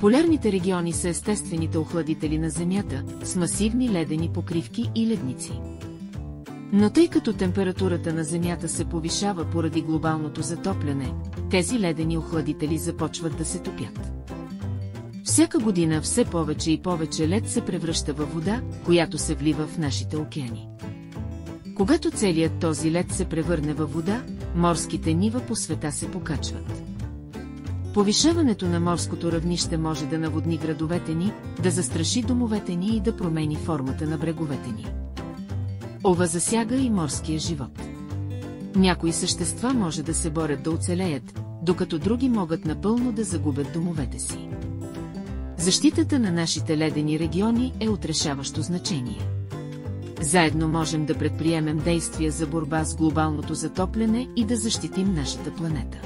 Полярните региони са естествените охладители на Земята, с масивни ледени покривки и ледници. Но тъй като температурата на Земята се повишава поради глобалното затопляне, тези ледени охладители започват да се топят. Всяка година все повече и повече лед се превръща във вода, която се влива в нашите океани. Когато целият този лед се превърне във вода, морските нива по света се покачват. Повишаването на морското равнище може да наводни градовете ни, да застраши домовете ни и да промени формата на бреговете ни. Това засяга и морския живот. Някои същества може да се борят да оцелеят, докато други могат напълно да загубят домовете си. Защитата на нашите ледени региони е от решаващо значение. Заедно можем да предприемем действия за борба с глобалното затопляне и да защитим нашата планета.